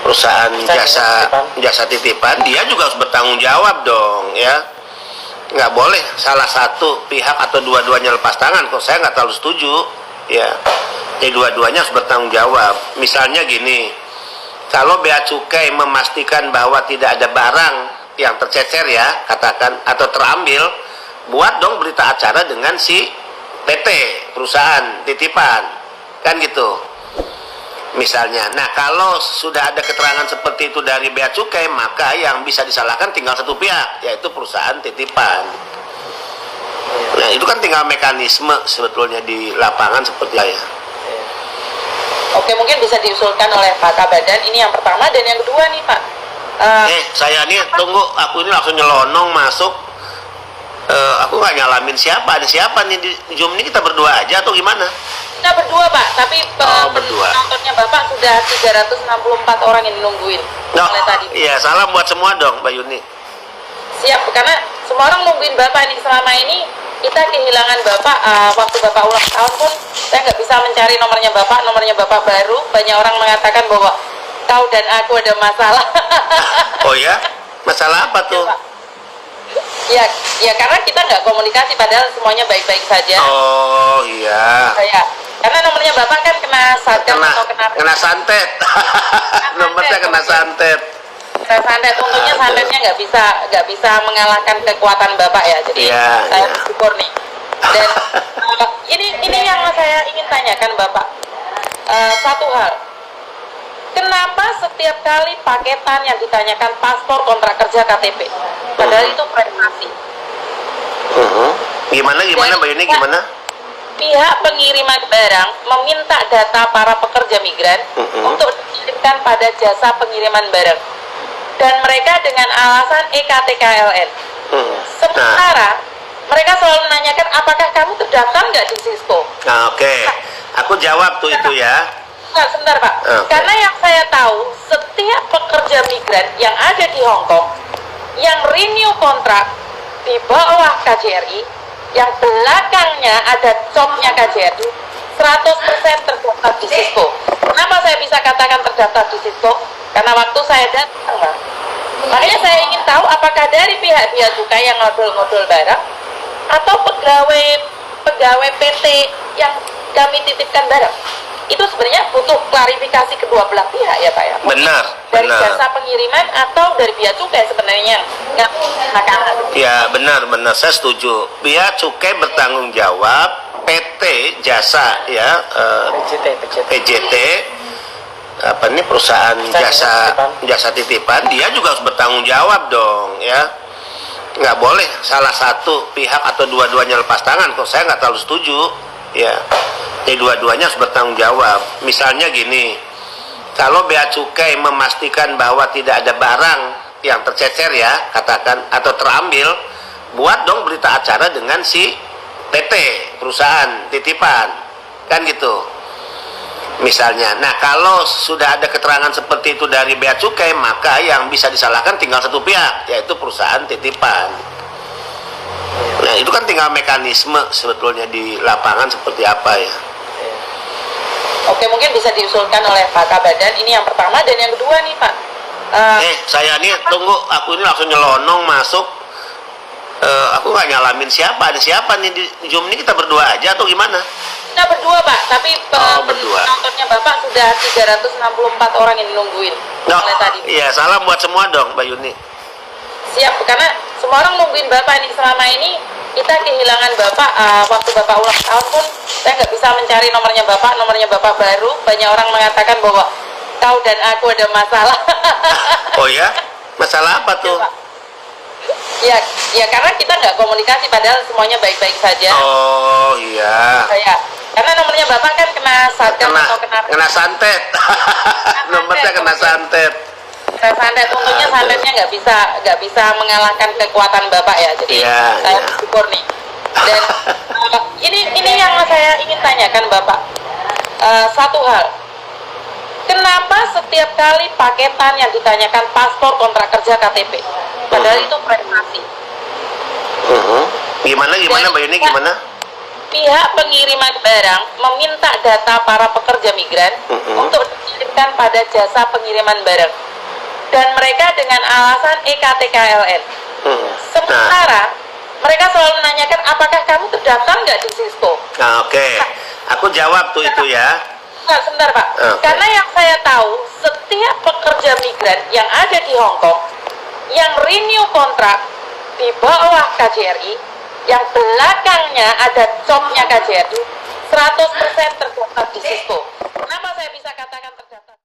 perusahaan jasa titipan, dia juga harus bertanggung jawab dong ya. Nggak boleh salah satu pihak atau dua-duanya lepas tangan. Kok saya nggak terlalu setuju ya. Jadi dua-duanya harus bertanggung jawab. Misalnya gini, kalau Bea Cukai memastikan bahwa tidak ada barang yang tercecer ya, katakan, atau terambil, buat dong berita acara dengan si PT, perusahaan titipan, kan gitu misalnya. Nah, kalau sudah ada keterangan seperti itu dari Bea Cukai, maka yang bisa disalahkan tinggal satu pihak, yaitu perusahaan titipan. Nah, itu kan tinggal mekanisme sebetulnya di lapangan seperti ya. Oke, mungkin bisa diusulkan oleh Pak Kabadan. Ini yang pertama, dan yang kedua nih Pak. Saya nih tunggu, aku ini langsung nyelonong masuk. Aku nggak nyalamin siapa, ada siapa nih di Zoom ini, kita berdua aja atau gimana? Kita berdua Pak, tapi berdua. penontonnya Bapak sudah 364 orang yang nungguin mulai tadi. Iya, salam buat semua dong Mbak Yuni. Siap, karena semua orang nungguin Bapak nih. Selama ini kita kehilangan Bapak, waktu Bapak ulang tahun pun saya nggak bisa mencari nomornya Bapak baru. Banyak orang mengatakan bahwa kau dan aku ada masalah. Oh ya? Masalah apa tuh? Ya karena kita nggak komunikasi, padahal semuanya baik-baik saja. Oh iya. Karena nomornya Bapak kan kena satgas atau kena santet. Nomornya kena santet. Untungnya santetnya nggak bisa mengalahkan kekuatan Bapak ya. Jadi saya bersyukur nih. Dan ini yang saya ingin tanyakan Bapak. Satu hal, kenapa setiap kali paketan yang ditanyakan paspor, kontrak kerja, KTP, padahal itu privasi? Gimana Mbak Yuni, gimana? Pihak pengiriman barang meminta data para pekerja migran untuk dikirimkan pada jasa pengiriman barang, dan mereka dengan alasan EKTKLN. Sementara mereka selalu menanyakan apakah kamu terdaftar nggak di Cisco. Nah, oke. Aku jawab tuh itu ya. Nah, sebentar Pak. Karena yang saya tahu, setiap pekerja migran yang ada di Hong Kong yang renew kontrak di bawah KJRI, yang belakangnya ada jobnya KJRI, 100% terdaftar di Cisco. Kenapa saya bisa katakan terdaftar di Cisco? Karena waktu saya datang, Pak. Makanya saya ingin tahu apakah dari pihak Bea Cukai yang ngodol-ngodol barang, atau pegawai PT yang kami titipkan barang. Itu sebenarnya butuh klarifikasi kedua belah pihak ya Pak ya. Benar. Dari jasa pengiriman atau dari Bea Cukai sebenarnya nggak. Ya benar, saya setuju. Bea Cukai bertanggung jawab, PT jasa ya, PJT apa ini perusahaan jasa titipan, dia juga harus bertanggung jawab dong ya. Nggak boleh salah satu pihak atau dua-duanya lepas tangan. Kok saya nggak terlalu setuju ya. Jadi dua-duanya harus bertanggung jawab. Misalnya gini, kalau Bea Cukai memastikan bahwa tidak ada barang yang tercecer ya, katakan, atau terambil, buat dong berita acara dengan si PT, perusahaan titipan, kan gitu misalnya. Nah, kalau sudah ada keterangan seperti itu dari Bea Cukai, maka yang bisa disalahkan tinggal satu pihak, yaitu perusahaan titipan. Nah, itu kan tinggal mekanisme sebetulnya di lapangan seperti apa ya. Oke, mungkin bisa diusulkan oleh Pak Kabadan. Ini yang pertama, dan yang kedua nih Pak. Saya nih tunggu, aku ini langsung nyelonong masuk. Aku nggak nyalamin siapa, ada siapa nih di Zoom ini, kita berdua aja atau gimana? Kita berdua Pak, tapi berdua. penontonnya Bapak sudah 364 orang yang nungguin mulai tadi. Iya, salam buat semua dong Mbak Yuni. Siap, karena semua orang nungguin Bapak nih. Selama ini kita kehilangan Bapak, waktu Bapak ulang tahun pun saya nggak bisa mencari nomornya Bapak baru. Banyak orang mengatakan bahwa kau dan aku ada masalah. Oh ya? Masalah apa tuh? Ya karena kita nggak komunikasi, padahal semuanya baik-baik saja. Oh iya. Karena nomornya Bapak kan kena satgas atau kena santet. Nomornya kena santet. Untungnya santetnya nggak bisa mengalahkan kekuatan Bapak ya. Jadi saya bersyukur nih. Dan ini yang saya ingin tanyakan Bapak. Satu hal, kenapa setiap kali paketan yang ditanyakan paspor, kontrak kerja, KTP, padahal itu privasi? Gimana Mbak Yuni, gimana? Pihak pengiriman barang meminta data para pekerja migran untuk dikirimkan dikirimkan pada jasa pengiriman barang. Dan mereka dengan alasan EKTKLN. Sementara mereka selalu menanyakan apakah kamu terdaftar nggak di Cisco. Nah, oke. Aku jawab tuh itu ya. Nah, sebentar Pak. Karena yang saya tahu, setiap pekerja migran yang ada di Hong Kong, yang renew kontrak di bawah KJRI, yang belakangnya ada jobnya KJRI, 100% terdaftar di Cisco.